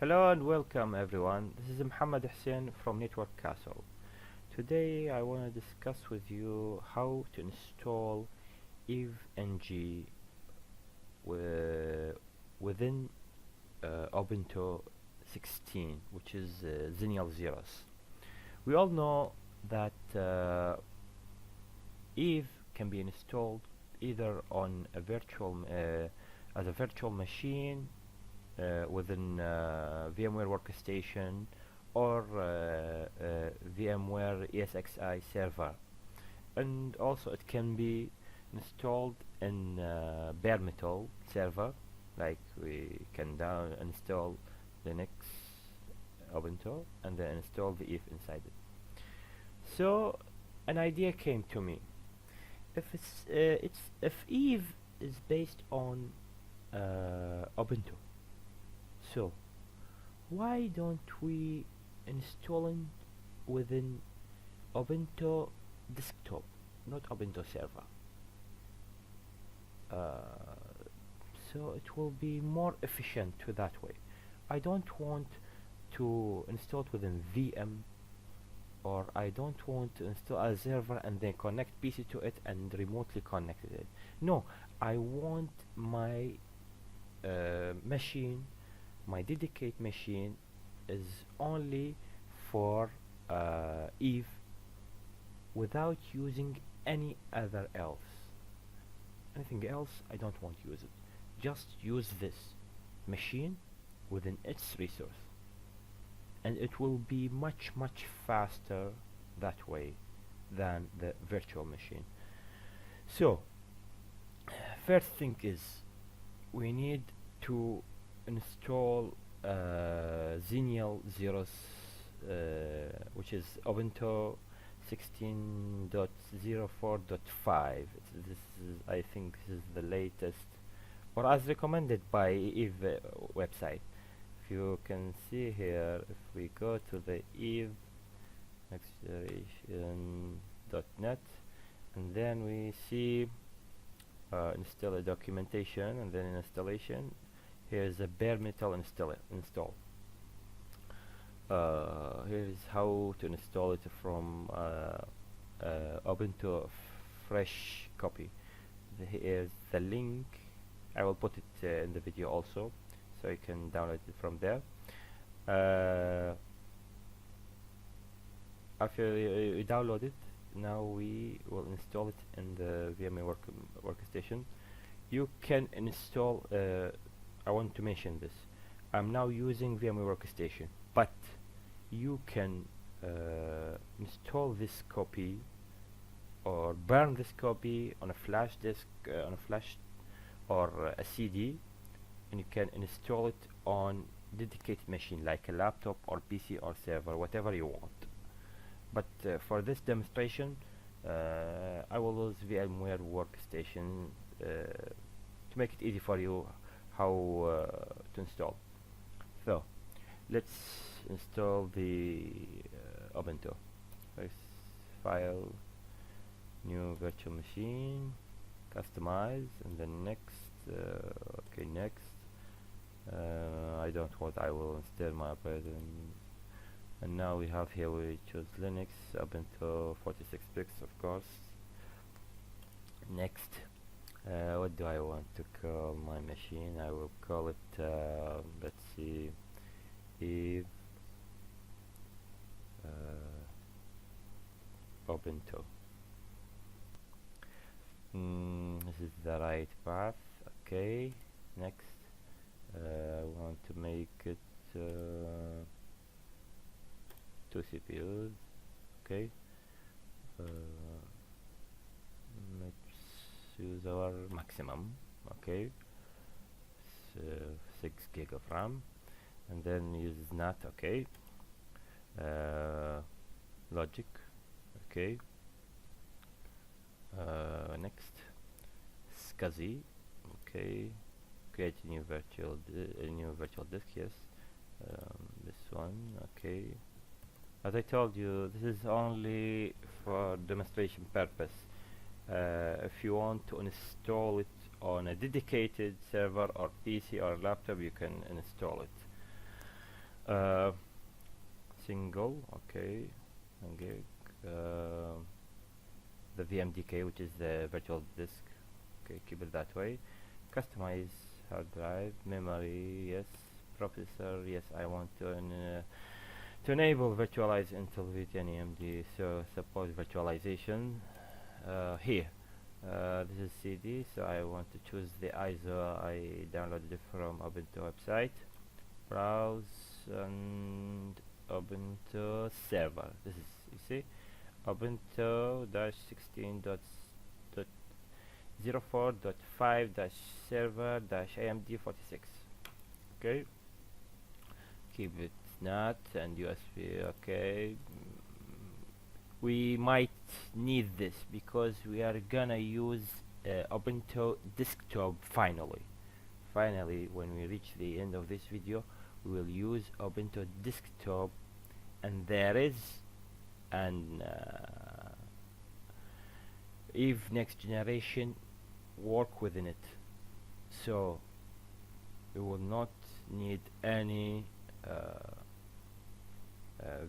Hello and welcome everyone. This is Muhammad Hussein from Network Castle. Today I want to discuss with you how to install EVE-NG within Ubuntu 16, which is Xenial Zeros. We all know that EVE can be installed either on a virtual as a virtual machine within VMware Workstation or VMware ESXi server, and also it can be installed in bare metal server, like we can install Linux Ubuntu and then install the EVE inside it. So an idea came to me. If EVE is based on Ubuntu, so why don't we install it within Ubuntu Desktop, not Ubuntu Server? So it will be more efficient to that way. I don't want to install it within VM, or I don't want to install a server and then connect PC to it and remotely connect it. No, I want my machine, my dedicated machine is only for EVE without using any other else. Anything else I don't want to use it. Just use this machine within its resource, and it will be much faster that way than the virtual machine. So first thing is we need to install Xenial Zeros, which is Ubuntu 16.04.5. This is, I think, this is the latest, or as recommended by EVE website. If you can see here, if we go to the EVE next.net, and then we see install a documentation, and then in installation, here's a bare metal install. Here's how to install it from Ubuntu fresh copy. Here's the link. I will put it in the video also, so you can download it from there. After you download it, now we will install it in the VMWare Workstation. You can install, I want to mention this, I'm now using VMware Workstation, but you can install this copy or burn this copy on a flash disk, on a flash or a CD, and you can install it on dedicated machine like a laptop or PC or server, whatever you want. But for this demonstration, I will use VMware Workstation to make it easy for you how to install. So let's install the Ubuntu. First, file, new virtual machine, customize, and then next. Okay, next. I don't want. I will install my operating. And now we have here, we choose Linux, Ubuntu 46 bits, of course. Next, what do I want to call my machine? I will call it, let's see, EVE Ubuntu. This is the right path. Okay, next, I want to make it 2 CPUs. Okay, let's use our maximum. Okay, 6 gig of RAM, and then use NAT. Okay, logic. Okay, next, SCSI. Okay, create a new virtual disk. Yes, this one. Okay. As I told you, this is only for demonstration purpose. If you want to install it on a dedicated server or PC or laptop, you can install it. uh, single, okay, 1 gig, the VMDK, which is the virtual disk, okay, keep it that way. Customize hard drive, memory, yes. Processor, yes, I want to enable virtualize Intel VT and AMD, so support virtualization. Here, this is CD, so I want to choose the ISO I downloaded it from Ubuntu website. Browse and Ubuntu Server. This is, you see, Ubuntu-16.04.5-server-AMD46. Okay, keep it NAT and USB. Okay, we might need this because we are gonna use Ubuntu-Desktop finally. Finally, when we reach the end of this video, we will use Ubuntu-Desktop, and there is an Eve next generation work within it, so we will not need any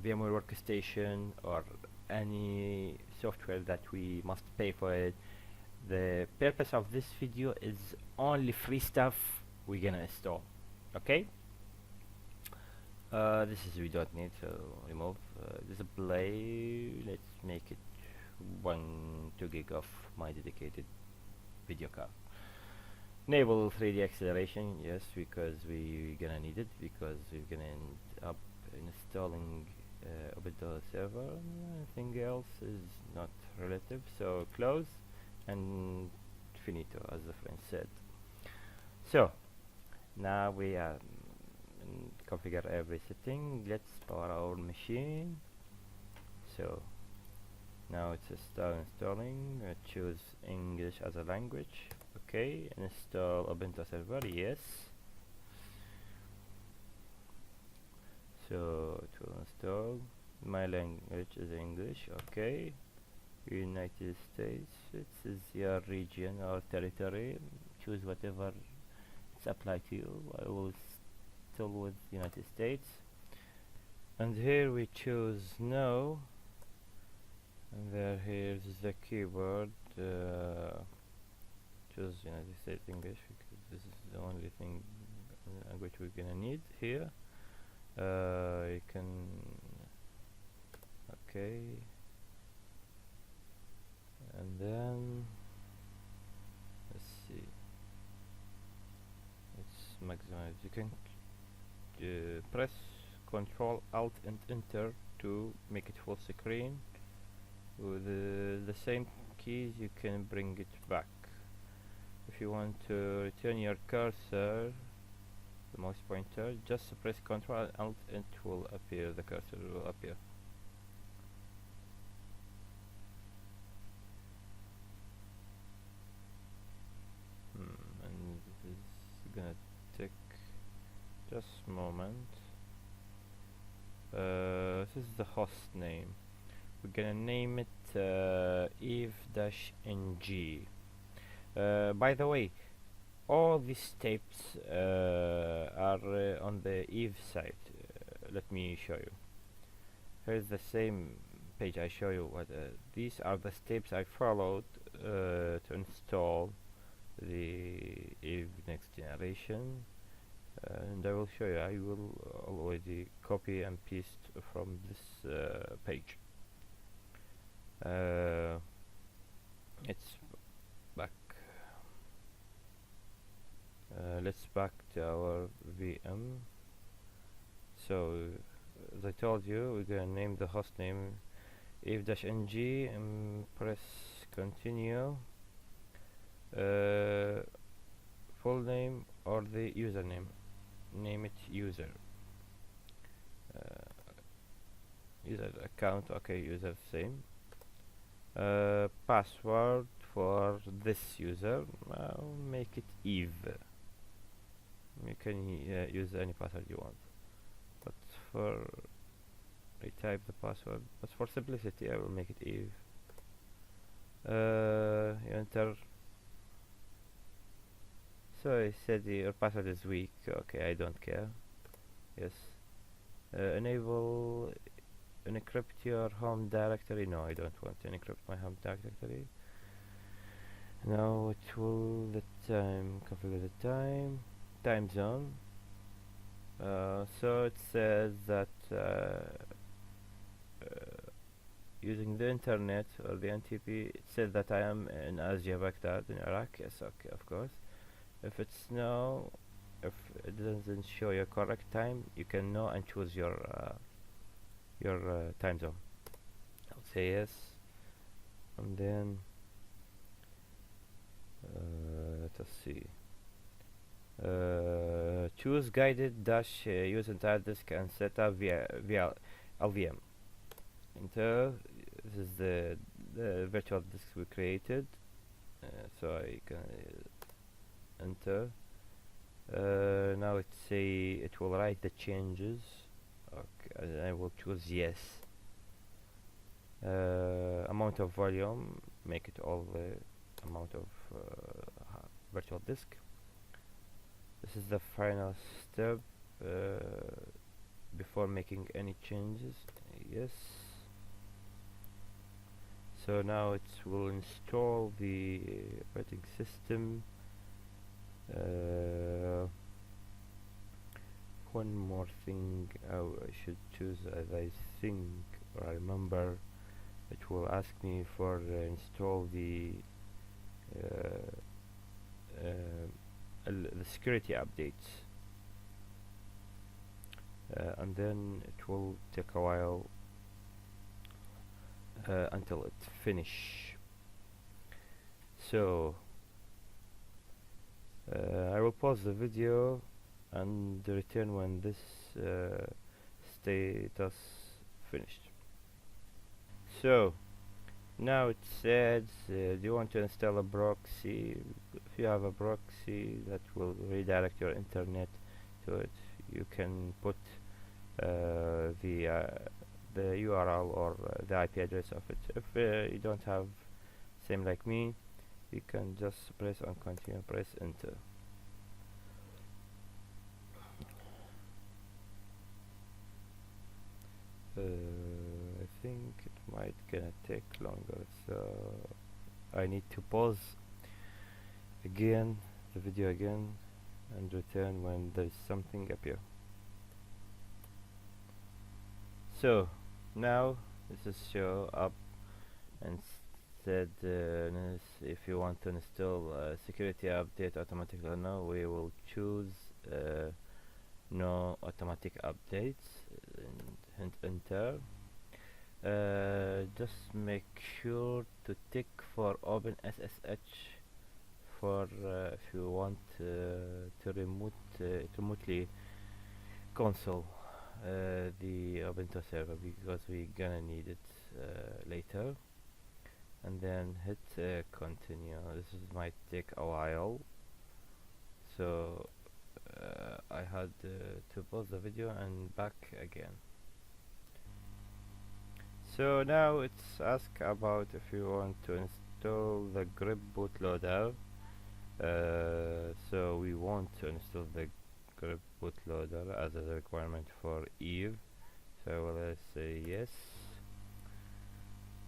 VMware Workstation or any software that we must pay for it. The purpose of this video is only free stuff we're gonna install. Okay, this is we don't need, so remove display. Let's make it 2 gig of my dedicated video card. Enable 3D acceleration, yes, because we're gonna need it, because we're gonna end up installing Ubuntu Server. Anything else is not relative, so close and finito, as the French said. So now we configure every setting. Let's power our machine. So now it's installing. Choose English as a language. Okay, install Ubuntu Server, yes. So it will install. My language is English. Okay. United States, it is your region or territory. Choose whatever it's applied to you. I will still with United States, and here we choose no, and there here's the keyboard. Choose United States English because this is the only thing language we're gonna need here. You can, okay, and then let's see, let's maximize. You can press Ctrl Alt and Enter to make it full screen. With the same keys you can bring it back. If you want to return your cursor, the mouse pointer, just press Ctrl Alt and it will appear, the cursor will appear. And this is gonna take just a moment. This is the host name. We're gonna name it Eve-ng. By the way, all these tapes are on the Eve site. Let me show you. Here's the same page. I show you what these are the steps I followed to install the Eve next generation, and I will show you. I will already copy and paste from this page. It's back. Let's back to our VM. So as I told you, we're gonna name the host name Eve-ng and press continue. Full name or the username, name it user. User account, okay, user same. Password for this user, make it Eve. You can use any password you want, but for I type the password, but for simplicity I will make it Eve. You enter. So I said your password is weak. Okay, I don't care. Yes. enable encrypt your home directory. No, I don't want to encrypt my home directory. Now it will the time, configure the time zone. So it says that using the internet or the NTP, it says that I am in Asia, Baghdad, in Iraq. Yes, okay, of course. If it's no, if it doesn't show your correct time, you can no and choose your time zone. I'll say yes, and then let us see. Choose guided dash use entire disk and set up via LVM. Enter. This is the virtual disk we created. So I can enter. Now it will write the changes. Okay, and I will choose yes. Amount of volume, make it all the amount of virtual disk. This is the final step before making any changes. Yes. So now it will install the operating system. One more thing I should choose, as I think or I remember, it will ask me for install the security updates, and then it will take a while until it finish. So I will pause the video and return when this status finished. So now it says do you want to install a proxy? If you have a proxy that will redirect your internet to it, you can put the URL or the IP address of it. If you don't have same like me, you can just press on continue, press enter. I think it might gonna take longer, so I need to pause again the video again and return when there is something appear. So now this is show up and said if you want to install security update automatically or no, we will choose no automatic updates and enter. Just make sure to tick for open SSH for if you want to remotely console the Ubuntu server, because we're gonna need it later. And then hit continue. This might take a while, so I had to pause the video and back again. So now it's asked about if you want to install the grip bootloader. So we want to install the grip bootloader as a requirement for Eve. So let's say yes,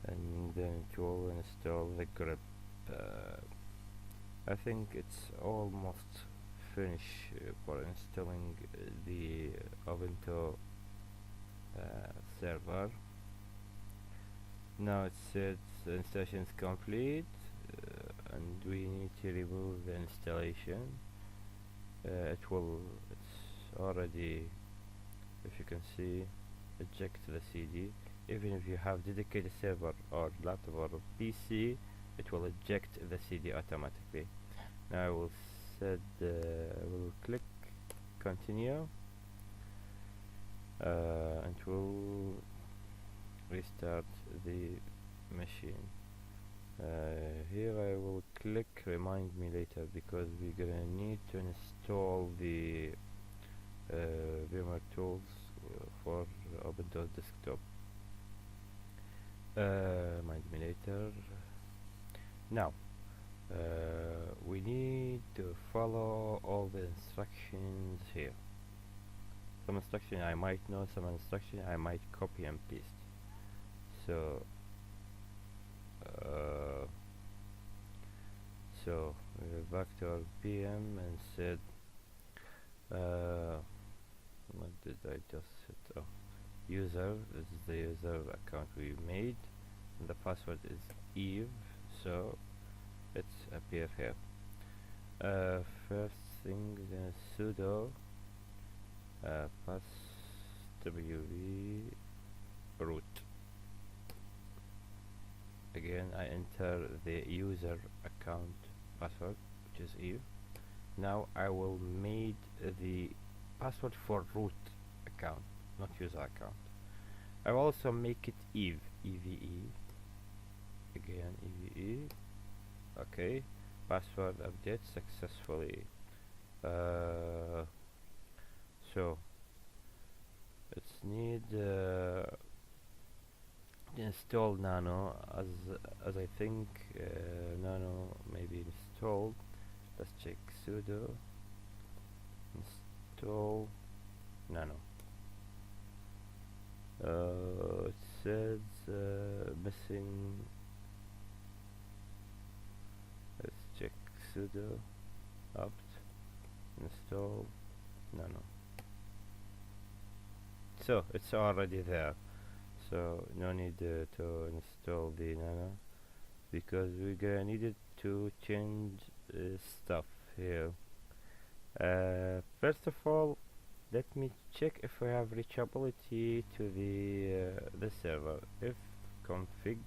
and then it will install the grip. I think it's almost finished for installing the Ubuntu server. Now it says the installation is complete, and we need to remove the installation. It's already, if you can see, eject the CD. Even if you have dedicated server or laptop or PC, it will eject the CD automatically. Now I will will click continue, and will restart the machine. Here I will click remind me later, because we're gonna need to install the VMware tools for Ubuntu-Desktop. Remind me later. Now we need to follow all the instructions here. some instruction I might know, some instruction I might copy and paste. So we go back to our VM and said what did I just set? Oh, user, this is the user account we made, and the password is Eve, so it's appear here. First thing, sudo pass wv root. Again I enter the user account password, which is Eve. Now I will make the password for root account, not user account. I will also make it Eve, EVE. Again EVE. Okay, password update successfully. So let's need install nano, as I think nano may be installed. Let's check sudo install nano. It says missing. Let's check sudo apt install nano. So it's already there, so no need to install the nano, because we're gonna need it to change stuff here. First of all, let me check if we have reachability to the server. If config,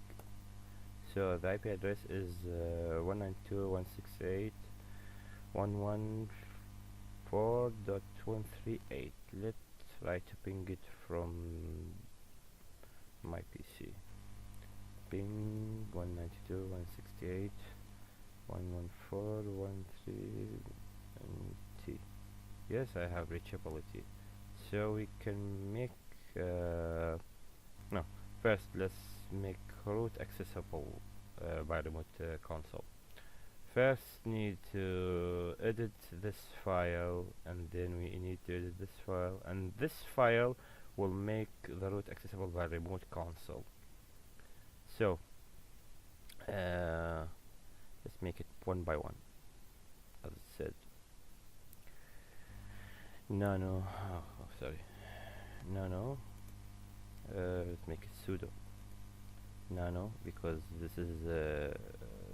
so the IP address is 192.168.114.138. Let's try to ping it from my PC. Ping 192.168.114.138. Yes, I have reachability, so we can make no, first let's make root accessible by remote console. First need to edit this file, and then we need to edit this file, and this file will make the root accessible by remote console. So let's make it one by one, as it said. Nano, nano, let's make it sudo nano, because this is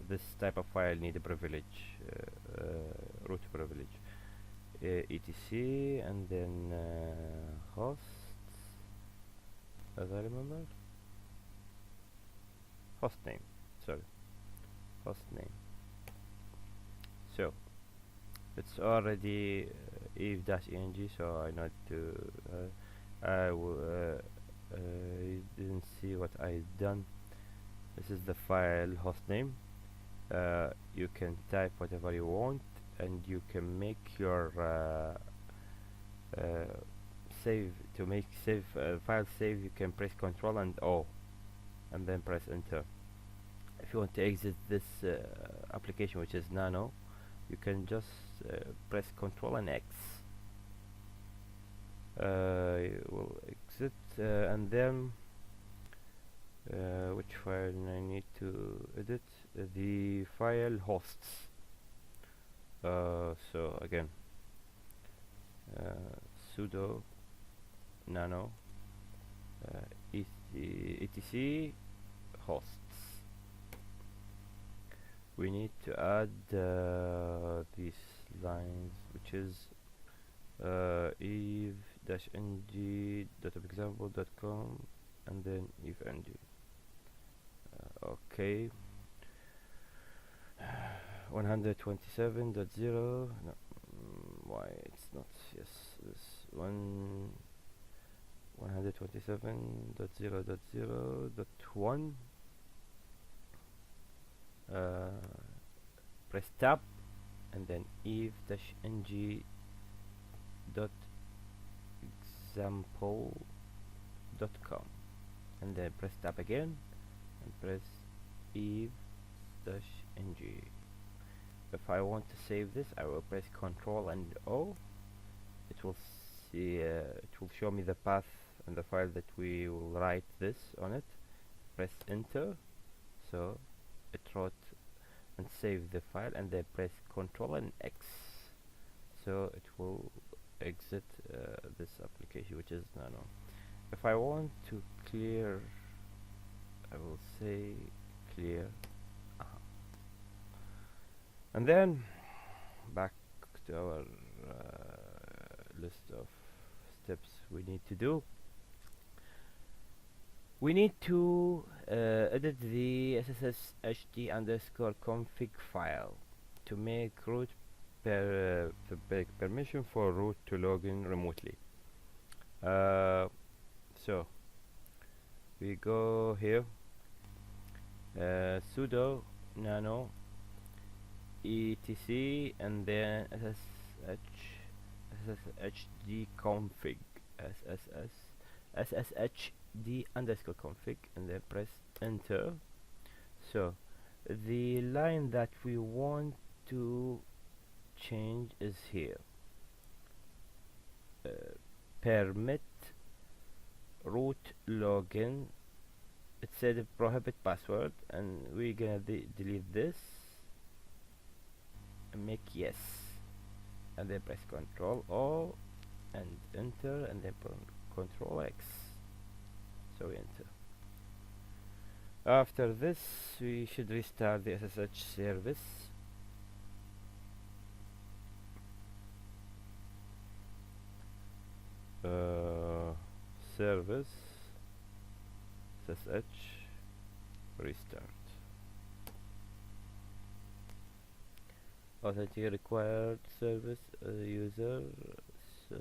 this type of file need a privilege, root privilege, etc, and then hosts, as I remember, host name, so it's already eve-eng, so I need to you didn't see what I done. This is the file host name. You can type whatever you want, and you can make your save. To make file save, you can press Ctrl and O, and then press enter. If you want to exit this application, which is nano, you can just press Ctrl and X. You will exit, and then which file I need to edit? The file hosts. So again, sudo nano etc hosts. We need to add these lines, which is eve-ng.example.com and then eve-ng. Okay. 127.0. No, why it's not? Yes, this one. 127.0.0.1. Press tab, and then eve-ng.example.com, and then press tab again, and press eve-ng. If I want to save this, I will press Ctrl and O. It will will show me the path and the file that we will write this on it. Press enter, so it wrote and save the file, and then press Ctrl and X, so it will exit this application, which is Nano. If I want to clear, I will say clear, and then back to our list of steps we need to do. We need to edit the sshd_config file to make root permission for root to login remotely. So we go here, sudo nano etc and then sshd_config sshd_config and then press enter. So the line that we want to change is here, permit root login. It said prohibit password, and we're gonna delete this and make yes, and then press Ctrl O and enter, and then Ctrl X, so we enter. After this we should restart the SSH service. Service SSH restart. Authenticate required service user, so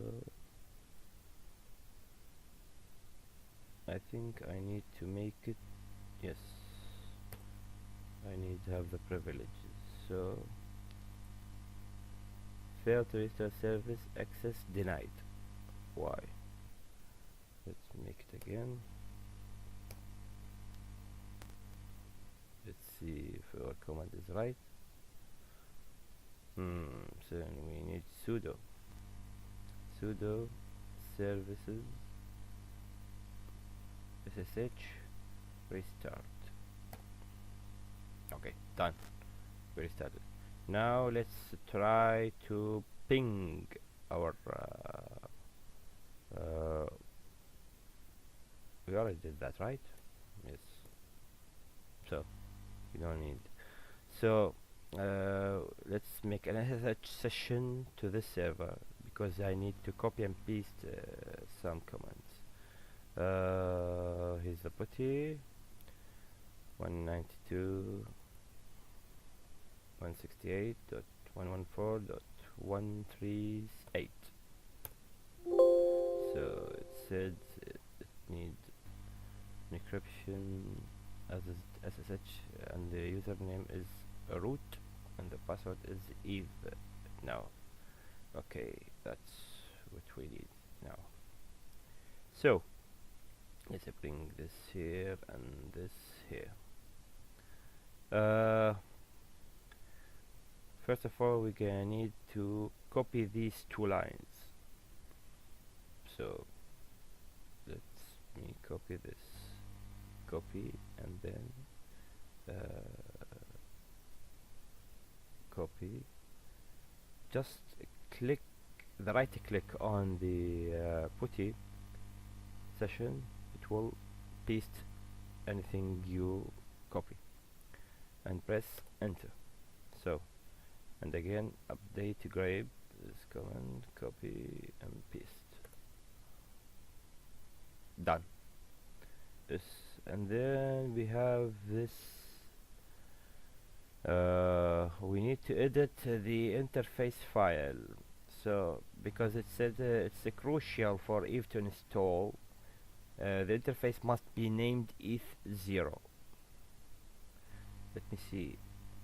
I think I need to make it, yes, I need to have the privileges, so failed to restart service, access denied. Why? Let's make it again. Let's see if our command is right. So we need sudo services ssh restart. Okay, done. We restarted. Now let's try to ping our we already did that, right? Yes. So we don't need. So let's make an SSH session to this server because I need to copy and paste some commands. Here's the putty 192.168.114.138. So it said it needs encryption as SSH, and the username is root and the password is Eve. Now, okay, that's what we need now. So let's bring this here and this here. First of all, we're gonna need to copy these two lines. So let me copy this, copy, and then copy. Just click the right click on the putty session. It will paste anything you copy and press enter. So, and again update grab this command, copy and paste. Done. This, and then we have this. We need to edit the interface file. So because it said it's crucial for Eve to install, the interface must be named ETH0. Let me see,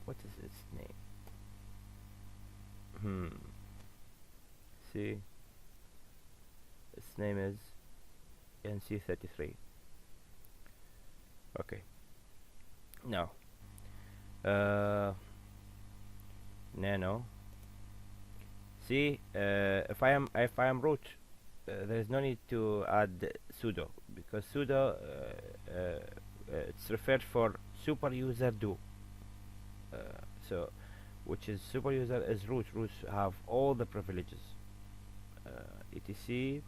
what is its name? See, its name is NC33. Okay. Now nano. See, if I am root, there is no need to add sudo, because sudo it's referred for super user do. So which is super user is root. Roots have all the privileges. etc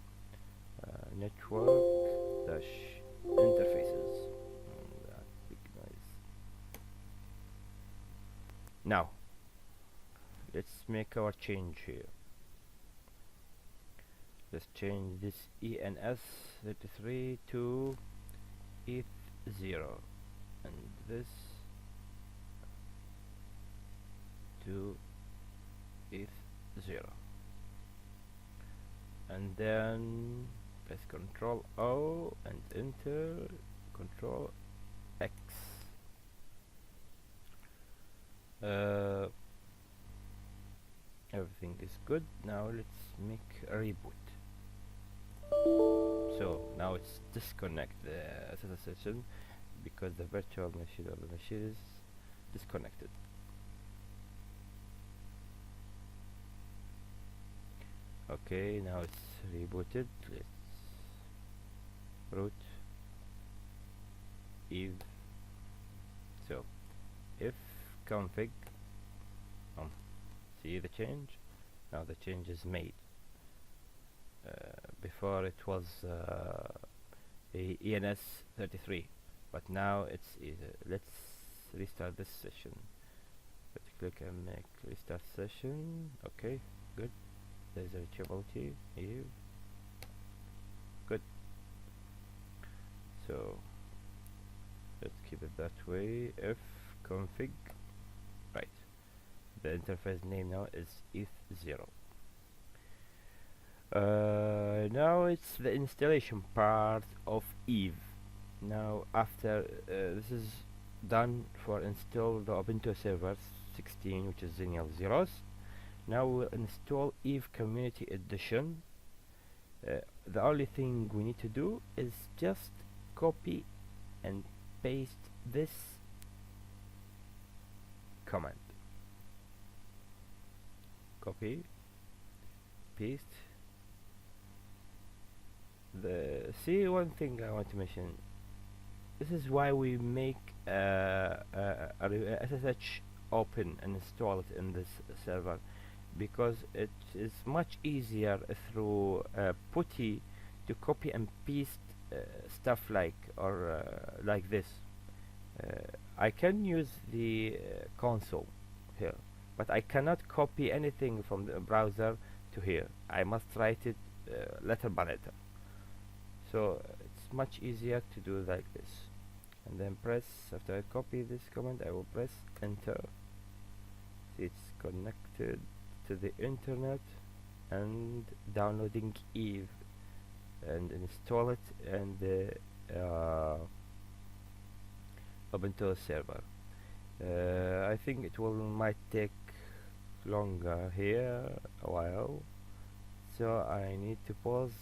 network dash interfaces. That big noise. Now let's make our change here. Let's change this ENS33 to ETH0 and this to ETH0, and then press Control O and enter Control X. Everything is good. Now let's make a reboot. So now it's disconnect the SSH session because the virtual machine or the machine is disconnected. Okay, now it's rebooted. Let's root if so if config see the change. Now the change is made. Before it was ENS33, but now it's let's restart this session. Let's click and make restart session. Okay, good. There's a reachability here. Good. So let's keep it that way. If config, right. The interface name now is ETH0. Now it's the installation part of Eve. Now after this is done for install the Ubuntu Server 16, which is Xenial Zeros. Now we'll install Eve Community Edition. The only thing we need to do is just copy and paste this command. Copy, paste. See, one thing I want to mention. This is why we make SSH open and install it in this server, because it is much easier through putty to copy and paste stuff like like this. I can use the console here, but I cannot copy anything from the browser to here. I must write it letter by letter. So it's much easier to do like this, and then press, after I copy this command, I will press enter. See, it's connected to the internet and downloading Eve and install it and the Ubuntu server. I think it might take longer here a while, so I need to pause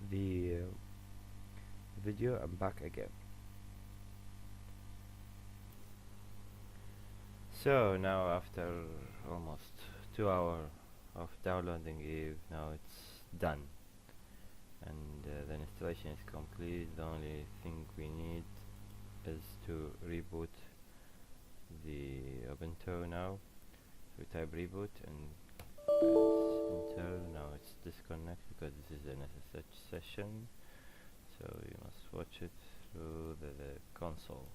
the video and back again. So now after almost 2 hours of downloading Eve, now it's done and the installation is complete. The only thing we need is to reboot the Ubuntu now. So we type reboot and press enter. Now it's disconnected because this is an SSH session, so you must watch it through the console.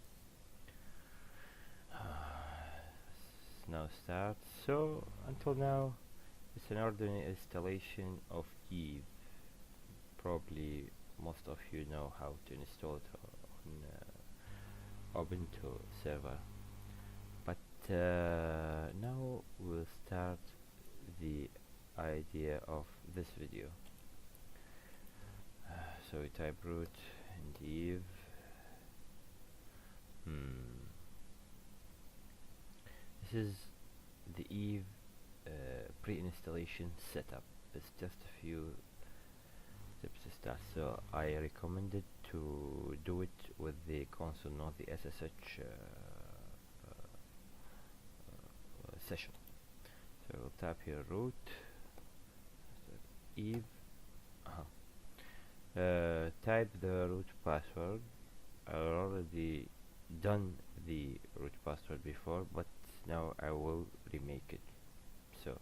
Now start. So until now it's an ordinary installation of Eve. Probably most of you know how to install it on Ubuntu server, but now we'll start the idea of this video. So we type root and Eve. This is the Eve pre-installation setup. It's just a few steps to start, so I recommended to do it with the console, not the SSH session. So we'll tap here root Eve type the root password. I already done the root password before, but now I will remake it. So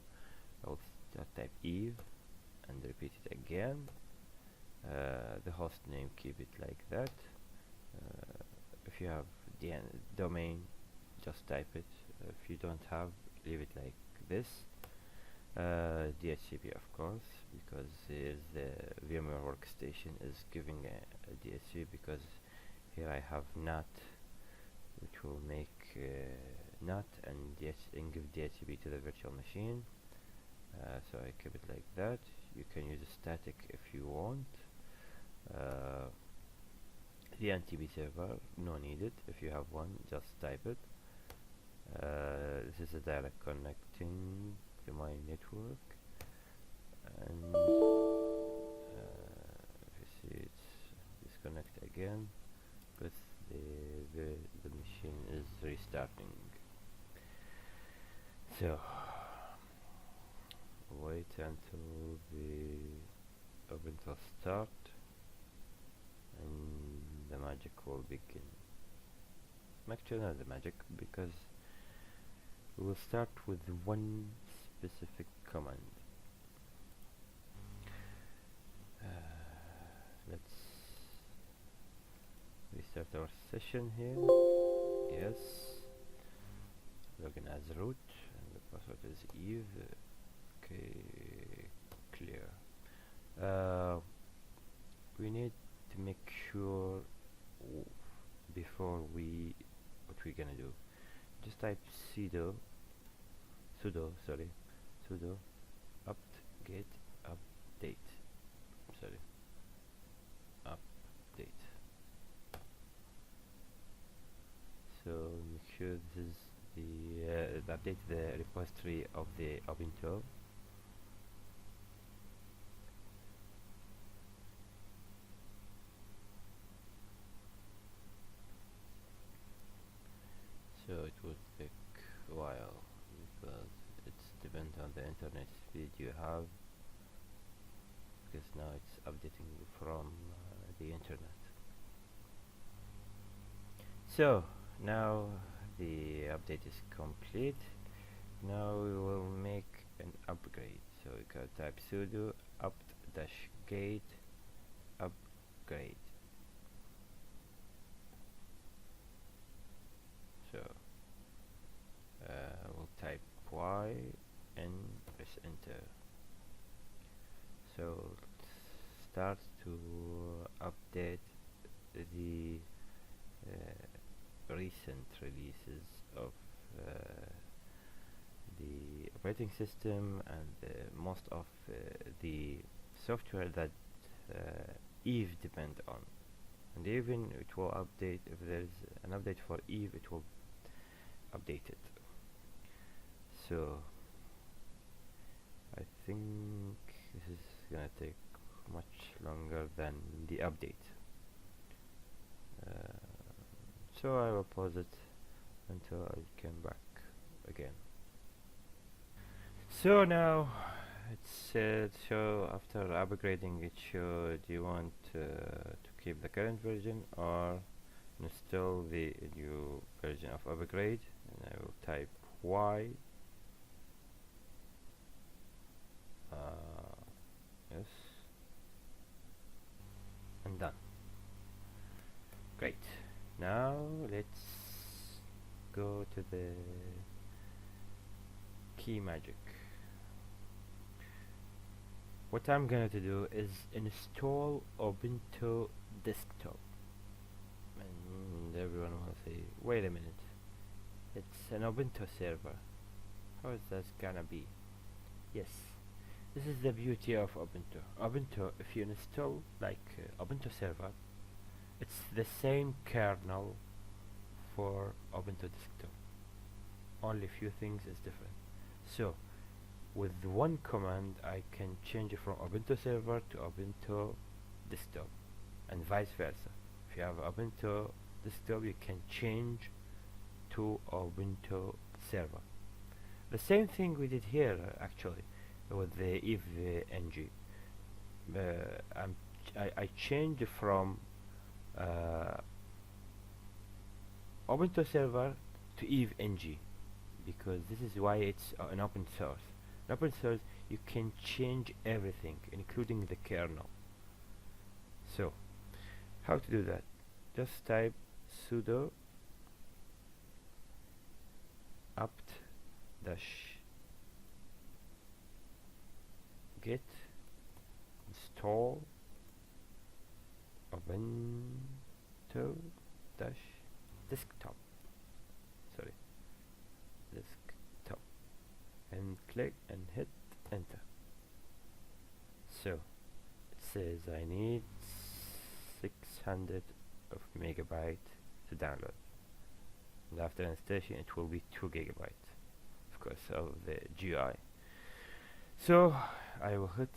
I will type Eve and repeat it again. The host name, keep it like that. If you have the domain, just type it. If you don't have, leave it like this. DHCP, of course, because the VMware Workstation is giving a DHCP, because here I have NAT, which will make NAT and give DHCP to the virtual machine. So I keep it like that. You can use a static if you want. The NTP server, no needed. If you have one, just type it. This is a direct connecting to my network, and if you see, it's disconnect again because the machine is restarting. So wait until the Ubuntu start and the magic will begin. Actually not the magic, because we will start with one specific command. Let's restart our session here. Yes, login as root and the password is Eve. Okay, clear. We need to make sure before what we're gonna do. Just type sudo apt-get update. Update. So make sure this is the update the repository of the Ubuntu. So it will take a while because it's depends on the internet speed you have, because now it's updating from the internet. So now the update is complete. Now we will make an upgrade. So we can type sudo apt-get upgrade. So we'll type Y and press enter. So let's start to update the recent releases of the operating system and most of the software that Eve depend on. And even it will update, if there's an update for Eve, it will update it. So I think this is gonna take much longer than the update. So I will pause it until I come back again. So now it's so after upgrading it showed you want to keep the current version or install the new version of upgrade, and I will type Y. Yes, and done. Great. Now let's go to the key magic. What I'm going to do is install Ubuntu-Desktop. And everyone will say, wait a minute, it's an Ubuntu server. How is that gonna be? Yes, this is the beauty of Ubuntu. Ubuntu, if you install like Ubuntu server, it's the same kernel for Ubuntu-Desktop. Only few things is different. So with one command I can change it from Ubuntu server to Ubuntu-Desktop and vice versa. If you have Ubuntu-Desktop, you can change to Ubuntu server. The same thing we did here actually with the Eve ng. I changed from uh, Ubuntu Server to Eve NG, because this is why it's an open source. In open source you can change everything, including the kernel. So how to do that? Just type sudo apt dash get install Ubuntu dash desktop, sorry, desktop, and click and hit enter. So it says I need 600 of megabyte to download, and after installation it will be 2 gigabyte, of course, of the GUI. So I will hit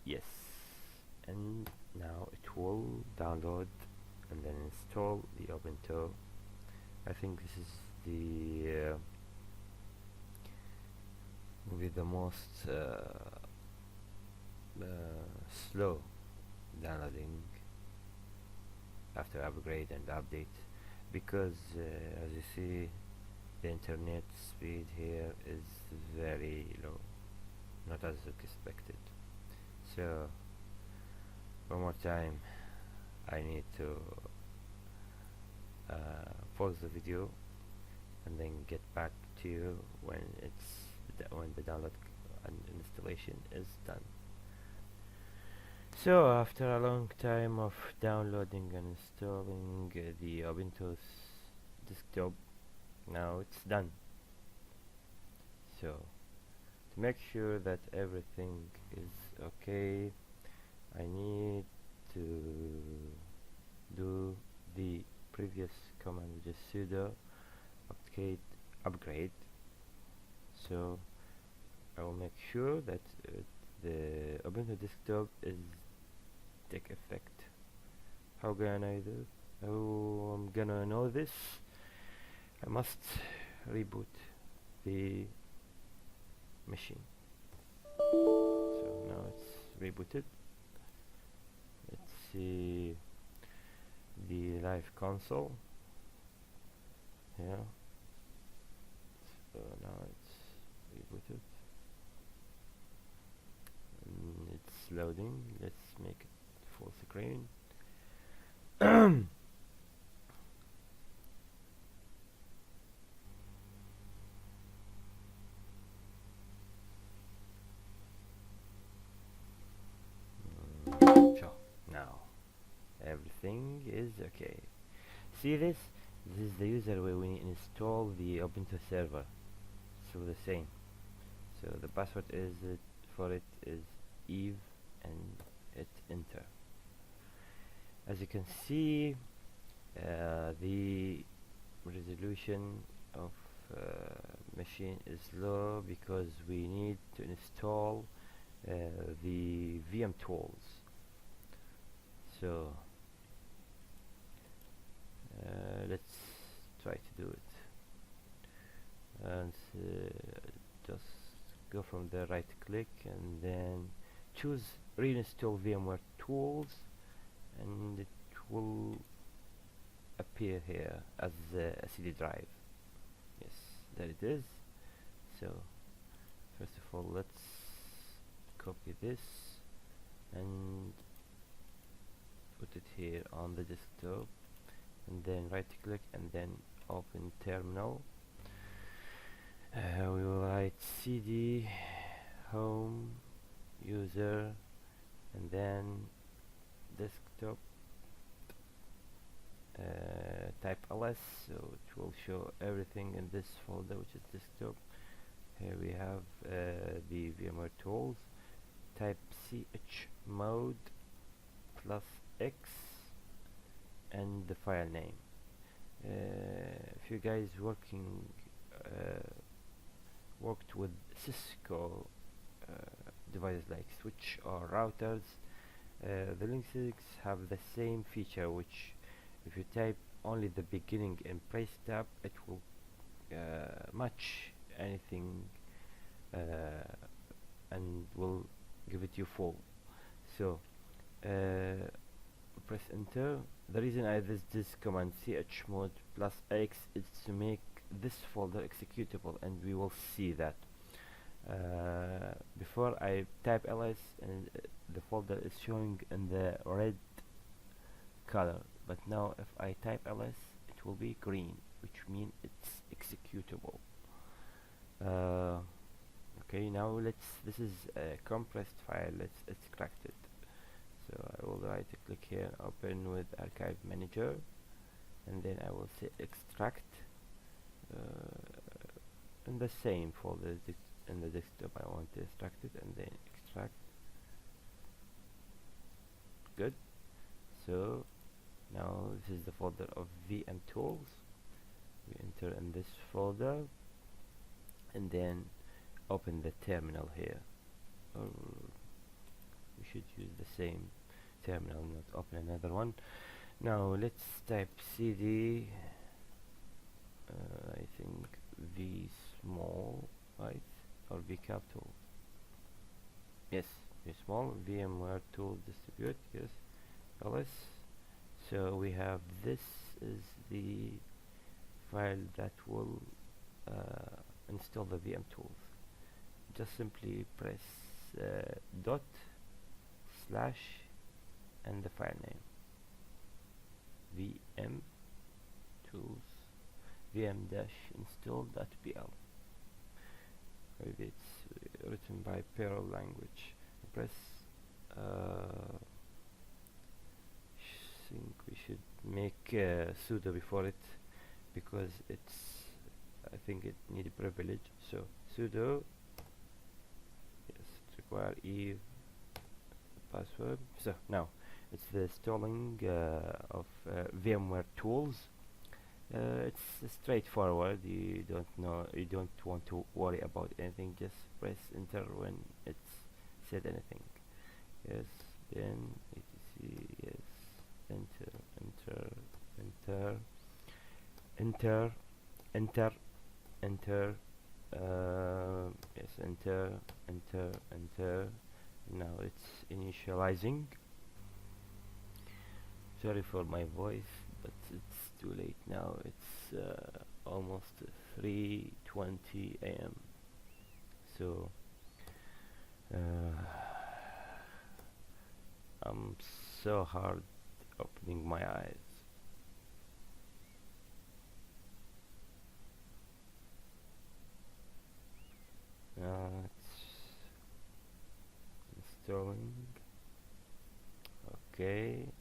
yes, and now it will download and then install the Ubuntu. I think this is the maybe the most slow downloading after upgrade and update, because as you see, the internet speed here is very low, not as expected. So one more time I need to pause the video and then get back to you when when the download and installation is done. So after a long time of downloading and installing the Ubuntu desktop, now it's done. So to make sure that everything is okay, I need to do the previous command, which is sudo upgrade. So I will make sure that the Ubuntu desktop is take effect. How can I do? How I'm gonna know this? I must reboot the machine. So now it's rebooted. Let's see the live console. Yeah. So now it's rebooted. And it's loading. Let's make it full screen. So now everything is okay. See this? This is the user where we install the Ubuntu server. So the same. So the password is for it is Eve, and hit enter. As you can see, the resolution of machine is low because we need to install the VM tools. So let's try to do it, and just go from the right click and then choose reinstall VMware tools, and it will appear here as a CD drive. Yes, there it is. So first of all, let's copy this and put it here on the desktop, and then right click and then open terminal. We will write cd home user and then desktop, type ls, so it will show everything in this folder, which is desktop. Here we have the VMware tools. Type chmod +x and the file name. If you guys worked with Cisco devices like switch or routers, the Linux have the same feature, which if you type only the beginning and press tab, it will match anything and will give it you full. So press enter. The reason I did this command chmod +x is to make this folder executable, and we will see that. Before I type ls, and the folder is showing in the red color, but now if I type ls, it will be green, which means it's executable. Okay, now this is a compressed file, let's extract it. So I will right click here, open with archive manager, and then I will say extract in the same folder in the desktop I want to extract it, and then extract. Good. So now this is the folder of VM tools. We enter in this folder and then open the terminal here, or we should use the same terminal, not open another one. Now let's type cd, I think v small, right, or v capital. Yes, v small, VMware tool distribute, yes, ls. So we have, this is the file that will install the VM tools. Just simply press dot slash and the file name VM tools vm-install.pl. Maybe it's written by Perl language. Press think we should make sudo before it, because I think it needs privilege. So sudo, yes, it requires eve password. So now it's the installing of VMware tools. It's straightforward. You don't want to worry about anything. Just press enter when it's said anything. Yes, then etc. Yes, enter, yes, enter. Now it's initializing. Sorry for my voice, but it's too late now. It's almost 3:20 a.m. So I'm so hard opening my eyes. It's installing. Okay,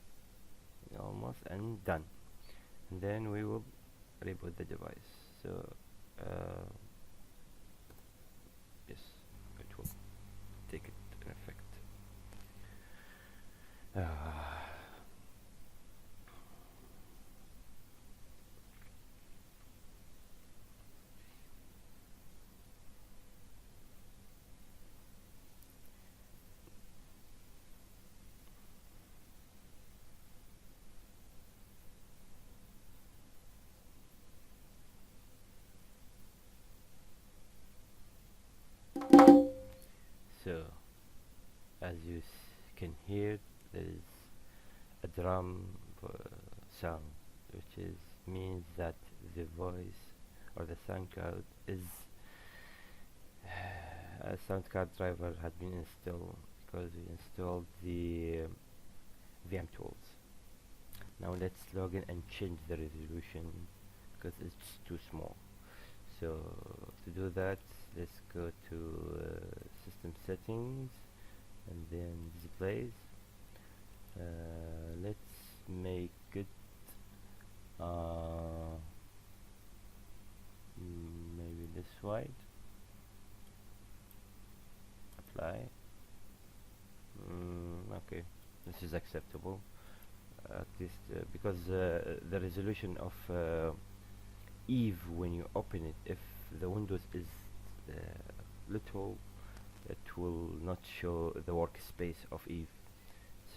almost, and done. And then we will reboot the device. So yes, it will take it in effect. So as you can hear, there is a drum sound, which means that the voice or the sound card is a sound card driver had been installed, because we installed the VM tools. Now let's log in and change the resolution, because it's too small. So to do that, let's go to system settings and then displays. Let's make it maybe this wide. Apply. Okay, this is acceptable, at least because the resolution of Eve, when you open it, if the Windows is little, it will not show the workspace of Eve,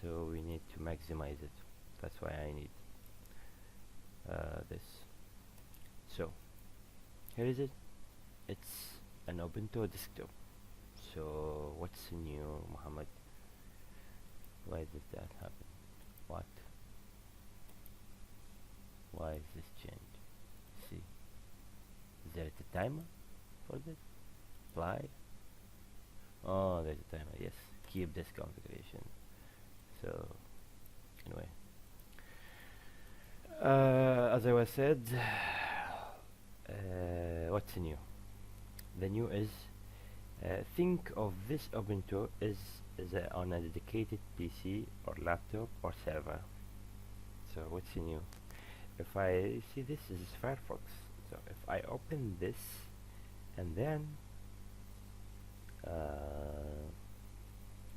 so we need to maximize it. That's why I need this. So here is it. It's an Ubuntu desktop. So what's new, Muhammad? Why does that happen? What? Why is this change? See, is there a timer for this? Apply. Oh, there's a timer. Yes, keep this configuration. So anyway, as I was said, what's new? The new is, think of this Ubuntu as on a dedicated PC or laptop or server. So what's new? If I see, this is Firefox, so if I open this and then I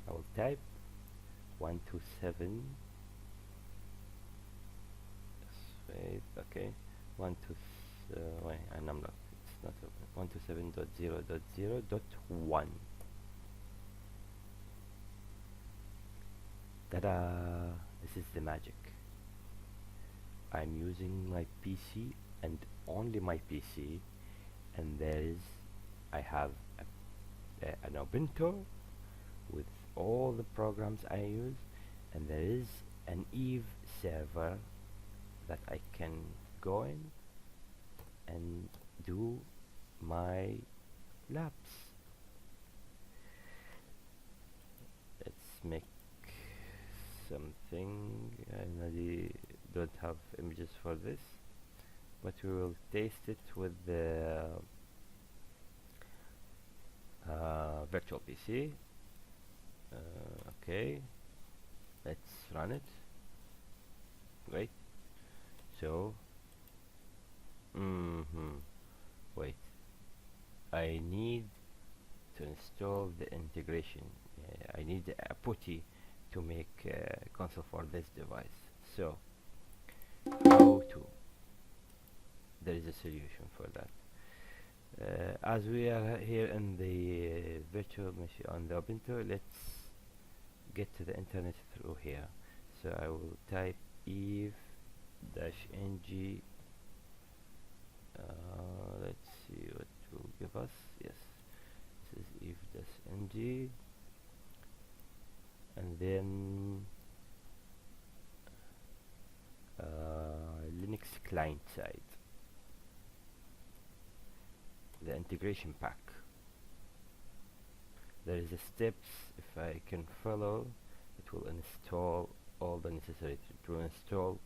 will type 127. Wait, okay, wait, and I'm not. It's not open. 127.0.0.1. Ta-da! This is the magic. I'm using my PC and only my PC, and I have an Ubuntu with all the programs I use, and there is an Eve server that I can go in and do my labs. Let's make something. I really don't have images for this, but we will taste it with the virtual PC. Okay, let's run it. Great. So wait, I need to install the integration. I need a putty to make a console for this device. So how to? There is a solution for that. As we are here in the virtual machine on the Ubuntu, let's get to the internet through here. So I will type eve-ng. Let's see what will give us. Yes, this is eve-ng, and then Linux client side, the integration pack. There is a steps. If I can follow, it will install all the necessary. It will install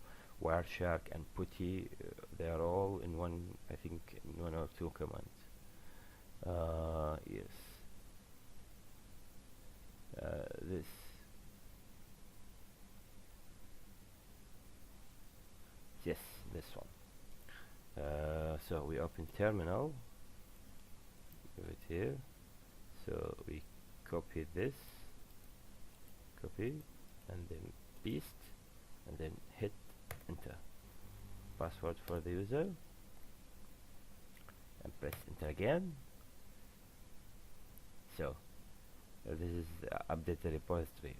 Wireshark and Putty. They are all in one, I think, in one or two commands. Yes. This. Yes, this one. So we open terminal. Give it here. So we copy this. Copy, and then paste, and then hit enter. Password for the user, and press enter again. So this is update the repository,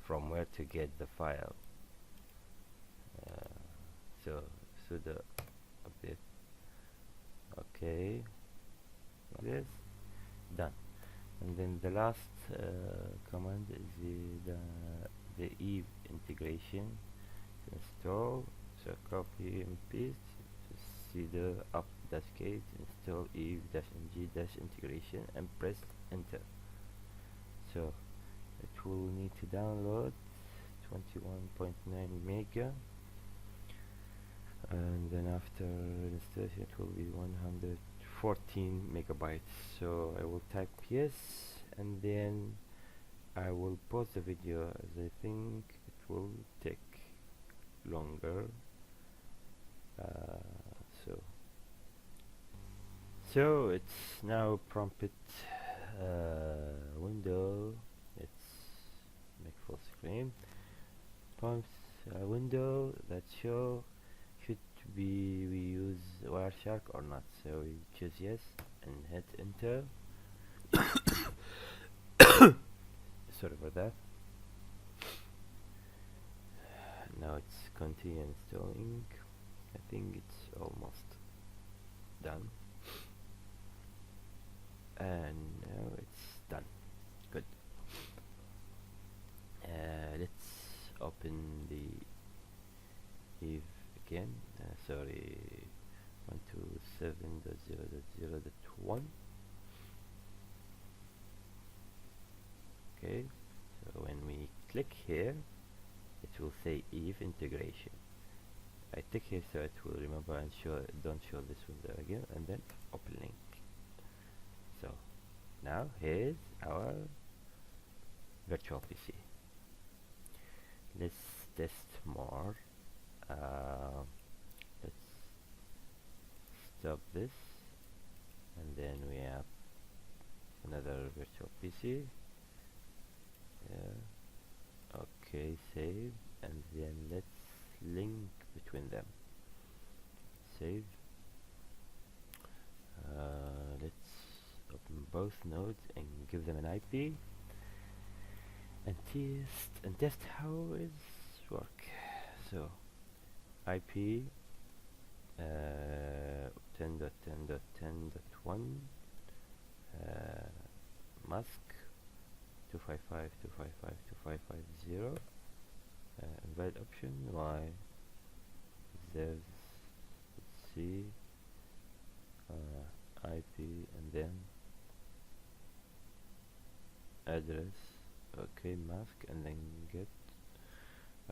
from where to get the file. So sudo update. Okay, this done. And then the last command is the Eve integration to install. So copy and paste to see the up-gate, install eve-ng-integration, and press enter. So it will need to download 21.9 mega, and then after installation it will be 114 megabytes. So I will type yes, and then I will pause the video, as I think it will take longer. So it's now prompted window. Let's make full screen. Prompts window that show should we use Wireshark or not. So we choose yes and hit enter. Sorry for that. Now it's continue installing. I think it's almost done, and now it's done. Good. let's open the Eve again. Sorry, 127.0.0.1. Okay, so when we click here, it will say Eve integration. I tick here so it will remember and don't show this window again, and then open link. So now here's our virtual PC. Let's test more. Let's stop this, and then we have another virtual PC. Okay, save, and then let's link between them. Save. Let's open both nodes and give them an IP and test how it work. So IP 10.10.10.1 mask 255.255.255.0 invalid option Y reserves C IP and then address. Okay, mask and then get.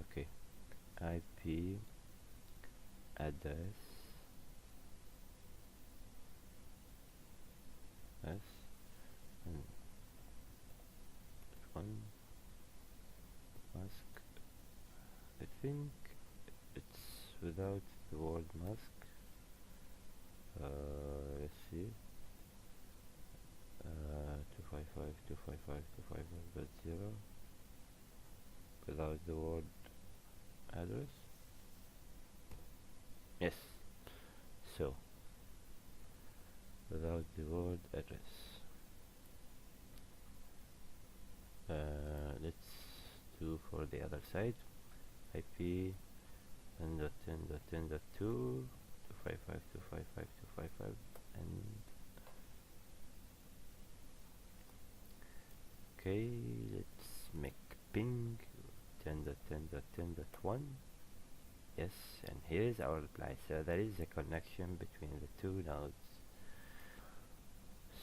Okay, IP address S and one mask. I think it's without the word mask. Let's see. 255.255.255.0 without the word address. Yes, so without the word address. Let's do for the other side. IP 10.10.10.2 255.255.255 and okay, let's make ping 10.10.10.1. Yes, and here's our reply. So there is a connection between the two nodes.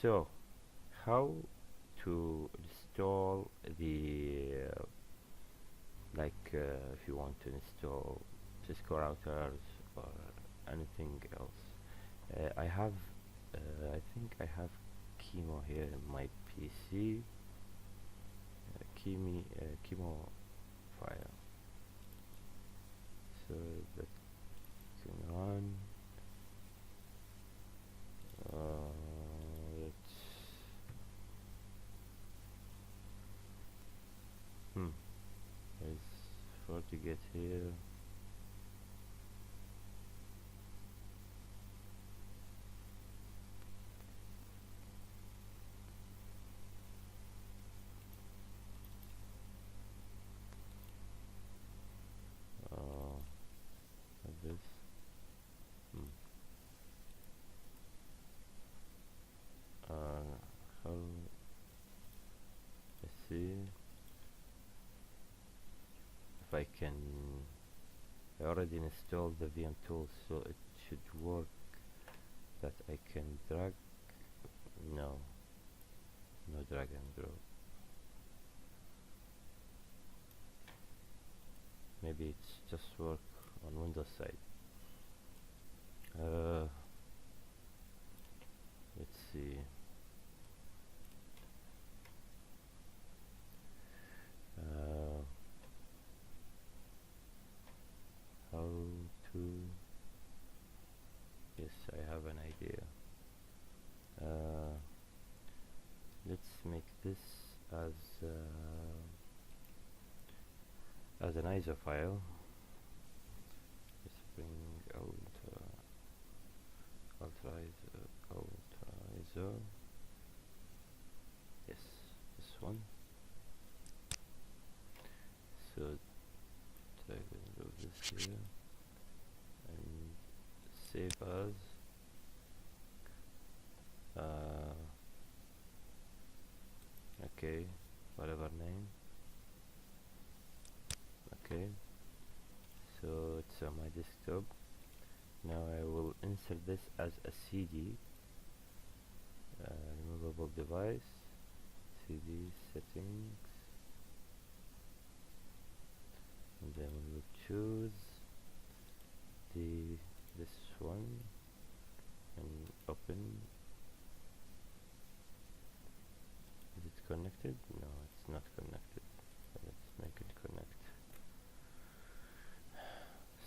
So how to install the if you want to install Cisco routers or anything else. I have I think I have Chemo here in my PC. Chemo file, so that can run. Let's there's Fortigate here. This how let's see if I can. I already installed the VM tool, so it should work. That I can drag. No drag and drop. Maybe it's just work on Windows side. Let's see. How to? Yes, I have an idea. Let's make this as an ISO file. Let's bring out Ultra ISO. Yes, this one. So I can do this here and save as okay, whatever name. Okay, so it's on my desktop. Now I will insert this as a CD, removable device, CD settings, and then we will choose this one and open. Is it connected? No, it's not connected. Let's make it connect.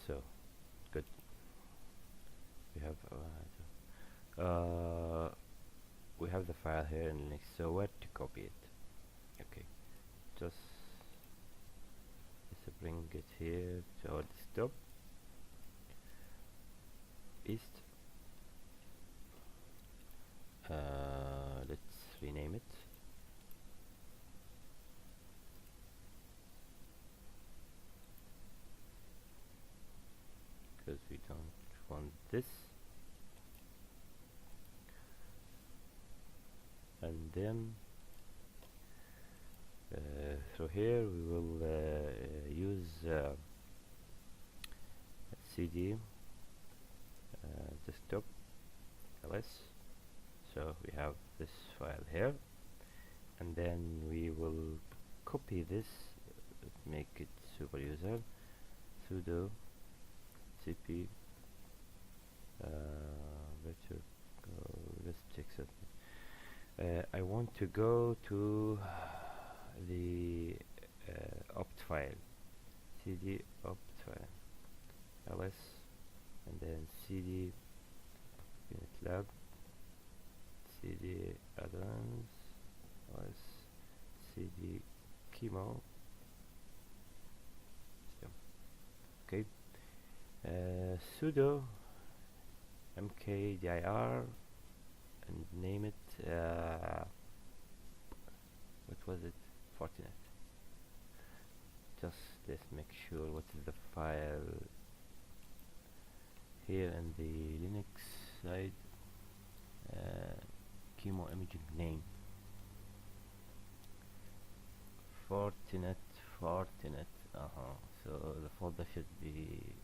So good. We have the file here in Linux. So where to copy it? Okay, just let's bring it here to our desktop. East. Let's rename it. Because we don't want this. And then through here we will use CD desktop ls. So we have this file here, and then we will copy this, make it super user, sudo cp virtual. Let's check something. I want to go to the opt file, cd opt file ls, and then cd unitlab, cd add-ons ls, cd chemo. Okay, sudo mkdir and name it what was it? Fortigate. Just let's make sure what is the file here in the Linux side. Chemo imaging name Fortigate. So the folder should be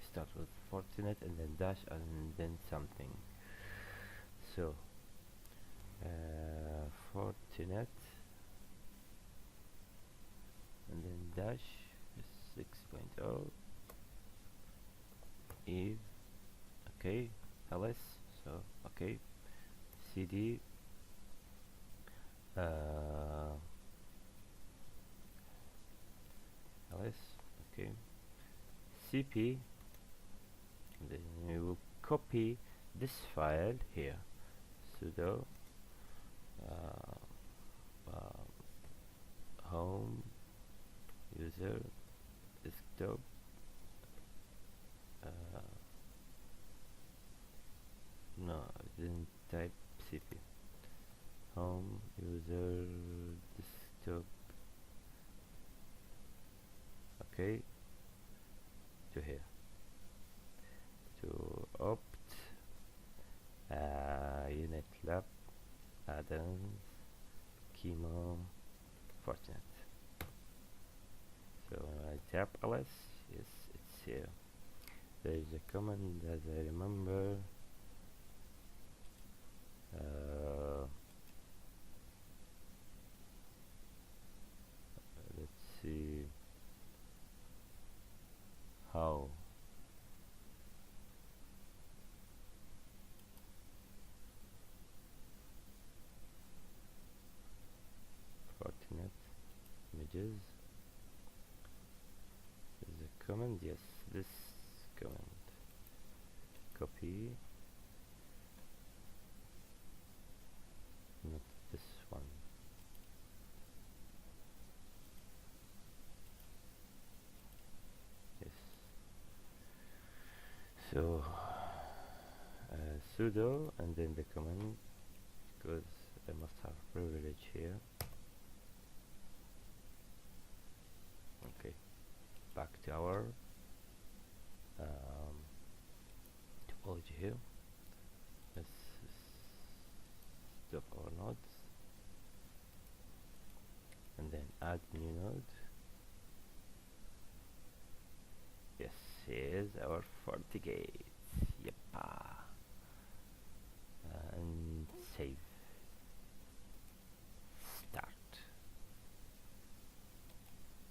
start with Fortigate and then dash and then something. So Fortigate and then dash 6.0 Eve. Okay, ls. So okay, cd ls. Okay, cp, and then we will copy this file here, sudo home user desktop no, I didn't type cp, home user desktop. Okay, to here, to opt unitlab add-ons chemo Fortigate. So when I tap ls, yes, it's here. There is a command as I remember. Let's see how. Fortigate images is a command. Yes, this command. Copy. Not this one. Yes. So sudo and then the command, because I must have privilege here. Okay, back to our topology here. Let's stop our nodes and then add new node. Here's our Fortigate. Yep. And save. Start.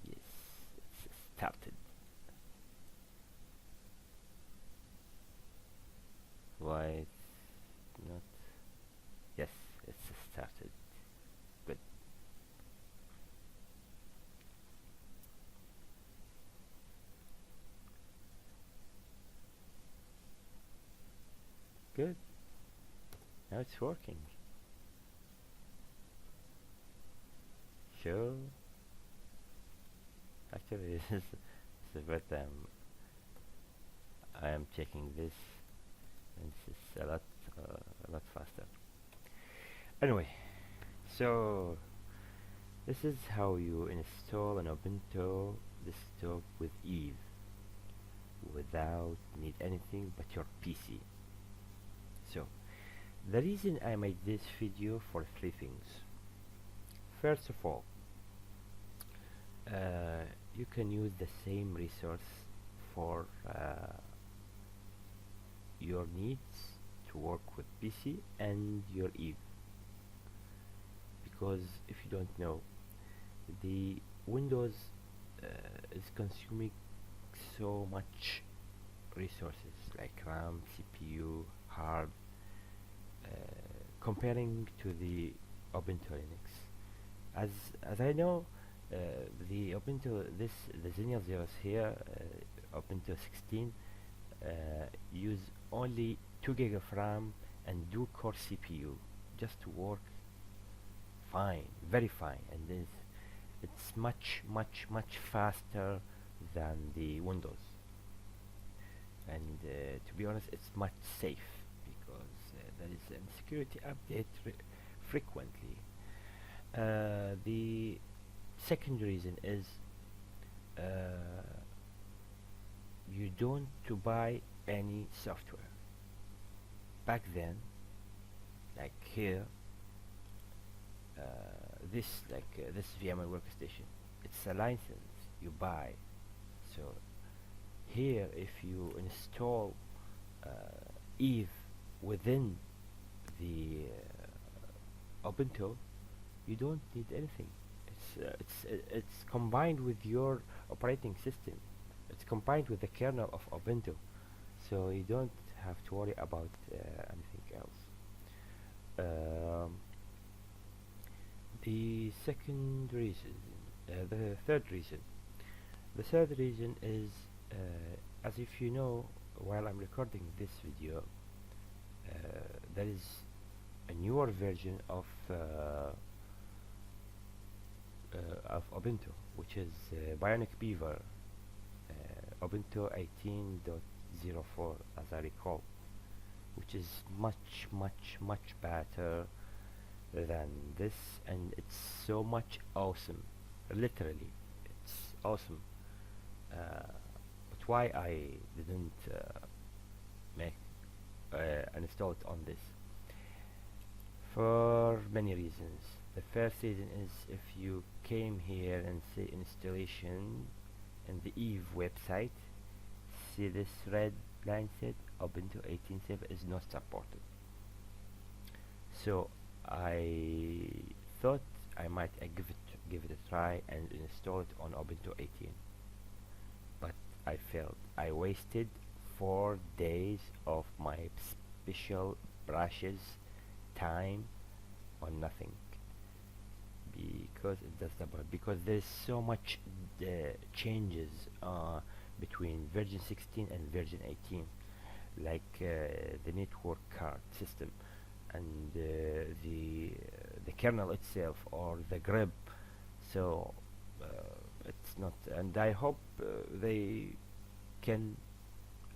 Yes, it's started. Why it's not? Yes, it's started. Good. Good. Now it's working. Sure. Actually, this is the first time I am checking this, and it's a lot faster. Anyway, so this is how you install an Ubuntu desktop with ease, without need anything but your PC. So the reason I made this video for 3 things. First of all, you can use the same resource for your needs to work with PC and your Eve, because if you don't know, the Windows is consuming so much resources like RAM, CPU, hard, comparing to the Ubuntu Linux. As I know, the Ubuntu, the Xenial Zeros here, Ubuntu 16, use only 2 gig of RAM and dual-core CPU just to work fine, very fine, and it's much faster than the Windows. And to be honest, it's much safe because there is a security update frequently. The second reason is you don't to buy any software. Back then, like here, this VMware Workstation, it's a license you buy. So here, if you install Eve within the Ubuntu, you don't need anything. It's combined with your operating system. It's combined with the kernel of Ubuntu, so you don't have to worry about anything else. The second reason, the third reason is, as if you know, while I'm recording this video, there is a newer version of Ubuntu, which is Bionic Beaver, Ubuntu 18.04, as I recall, which is much better than this, and it's so much awesome. Literally, it's awesome. But why I didn't install it on this? For many reasons. The first reason is, if you came here and say installation in the Eve website, see this red line said Ubuntu 18.7 is not supported. So I thought I might give it a try and install it on Ubuntu 18, but I failed. I wasted 4 days of my special brushes time on nothing, because it does because there's so much changes between version 16 and version 18, like the network card system and the kernel itself, or the grip. So it's not, and I hope they can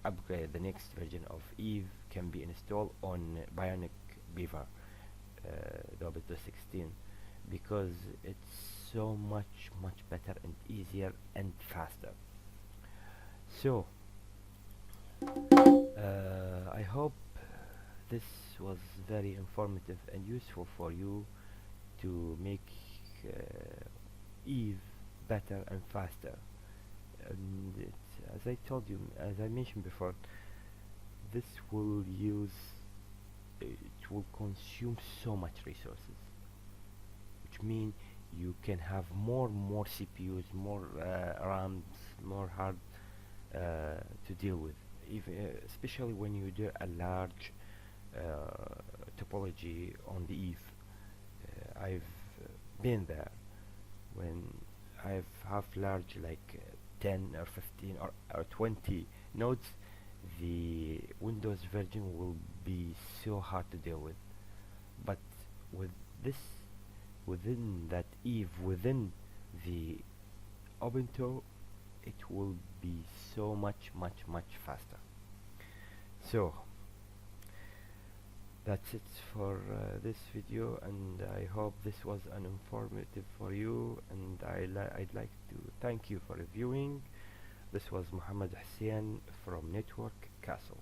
upgrade. The next version of Eve can be installed on Bionic Beaver, the Ubuntu 16, because it's so much better and easier and faster. So I hope this was very informative and useful for you to make Eve better and faster, and as I told you, as I mentioned before, this will it will consume so much resources, which mean you can have more CPUs, more RAMs, more hard to deal with, even especially when you do a large topology on the Eve. I've been there when I've have large like 10 or 15 or 20 nodes. The Windows version will be so hard to deal with, but with this, within that Eve, within the Ubuntu, it will be so much faster. So that's it for this video, and I hope this was an informative for you, and I'd like to thank you for viewing. This was Muhammad Hussein from Network Castle.